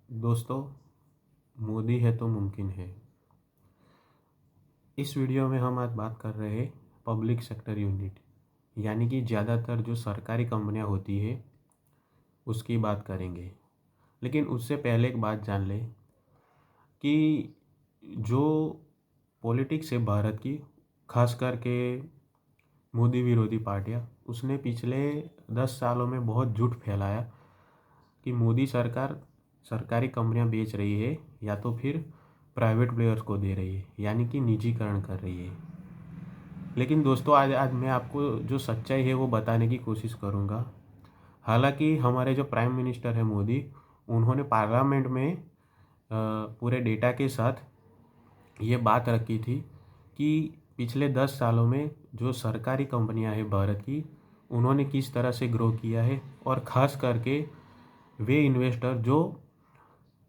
दोस्तों, मोदी है तो मुमकिन है। इस वीडियो में हम आज बात कर रहे हैं पब्लिक सेक्टर यूनिट, यानी कि ज़्यादातर जो सरकारी कंपनियां होती है उसकी बात करेंगे। लेकिन उससे पहले एक बात जान लें कि जो पॉलिटिक्स है भारत की, खास करके मोदी विरोधी पार्टियां, उसने पिछले 10 सालों में बहुत झूठ फैलाया कि मोदी सरकार सरकारी कंपनियां बेच रही है या तो फिर प्राइवेट प्लेयर्स को दे रही है, यानी कि निजीकरण कर रही है। लेकिन दोस्तों, आज आज मैं आपको जो सच्चाई है वो बताने की कोशिश करूँगा। हालांकि हमारे जो प्राइम मिनिस्टर है मोदी, उन्होंने पार्लियामेंट में पूरे डेटा के साथ ये बात रखी थी कि पिछले 10 सालों में जो सरकारी कंपनियां हैं भारत की, उन्होंने किस तरह से ग्रो किया है, और ख़ास करके वे इन्वेस्टर जो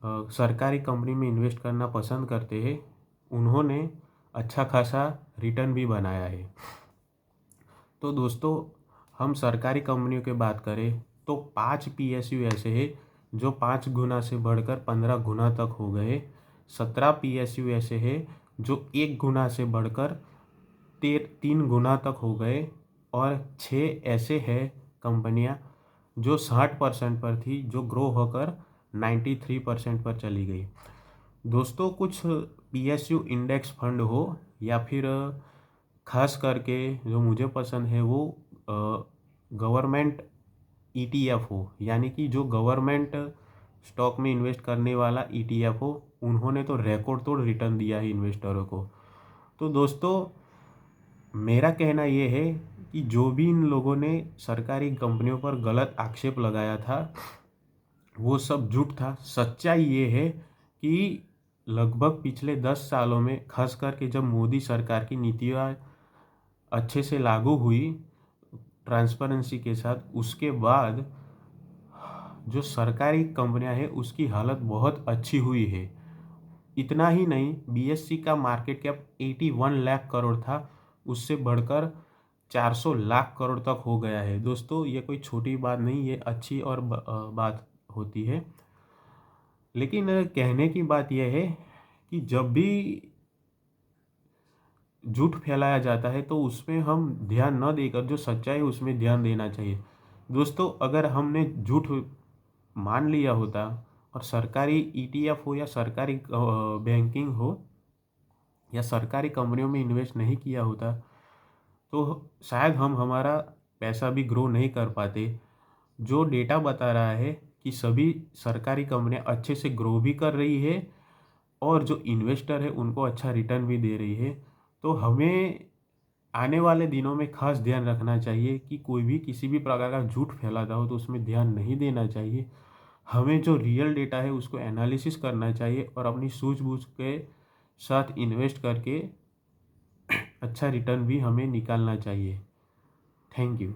सरकारी कंपनी में इन्वेस्ट करना पसंद करते हैं, उन्होंने अच्छा खासा रिटर्न भी बनाया है। तो दोस्तों, हम सरकारी कंपनियों की बात करें तो 5 PSU ऐसे हैं जो 5 गुना से बढ़कर 15 गुना तक हो गए। 17 PSU ऐसे हैं जो 1 गुना से बढ़कर 3 गुना तक हो गए, और 6 ऐसे हैं कंपनियां जो 60% पर थी, जो ग्रो होकर 93% पर चली गई। दोस्तों, कुछ PSU इंडेक्स फंड हो या फिर खास करके जो मुझे पसंद है वो गवर्नमेंट ETF हो, यानी कि जो गवर्नमेंट स्टॉक में इन्वेस्ट करने वाला ETF हो, उन्होंने तो रिकॉर्ड तोड़ रिटर्न दिया है इन्वेस्टरों को। तो दोस्तों, मेरा कहना ये है कि जो भी इन लोगों ने सरकारी कंपनियों पर गलत आक्षेप लगाया था वो सब झूठ था। सच्चाई ये है कि लगभग पिछले 10 सालों में, खास करके जब मोदी सरकार की नीतियाँ अच्छे से लागू हुई ट्रांसपेरेंसी के साथ, उसके बाद जो सरकारी कंपनियां हैं उसकी हालत बहुत अच्छी हुई है। इतना ही नहीं, BSE का मार्केट कैप 81 लाख करोड़ था, उससे बढ़कर 400 लाख करोड़ तक हो गया है। दोस्तों, ये कोई छोटी बात नहीं, ये अच्छी और बात होती है। लेकिन कहने की बात यह है कि जब भी झूठ फैलाया जाता है तो उसमें हम ध्यान न देकर जो सच्चाई है उसमें ध्यान देना चाहिए। दोस्तों, अगर हमने झूठ मान लिया होता और सरकारी ETF हो या सरकारी बैंकिंग हो या सरकारी कंपनियों में इन्वेस्ट नहीं किया होता, तो शायद हम हमारा पैसा भी ग्रो नहीं कर पाते। जो डेटा बता रहा है कि सभी सरकारी कंपनियां अच्छे से ग्रो भी कर रही है और जो इन्वेस्टर है उनको अच्छा रिटर्न भी दे रही है। तो हमें आने वाले दिनों में खास ध्यान रखना चाहिए कि कोई भी किसी भी प्रकार का झूठ फैलाता हो तो उसमें ध्यान नहीं देना चाहिए। हमें जो रियल डेटा है उसको एनालिसिस करना चाहिए और अपनी सूझबूझ के साथ इन्वेस्ट करके अच्छा रिटर्न भी हमें निकालना चाहिए। Thank you.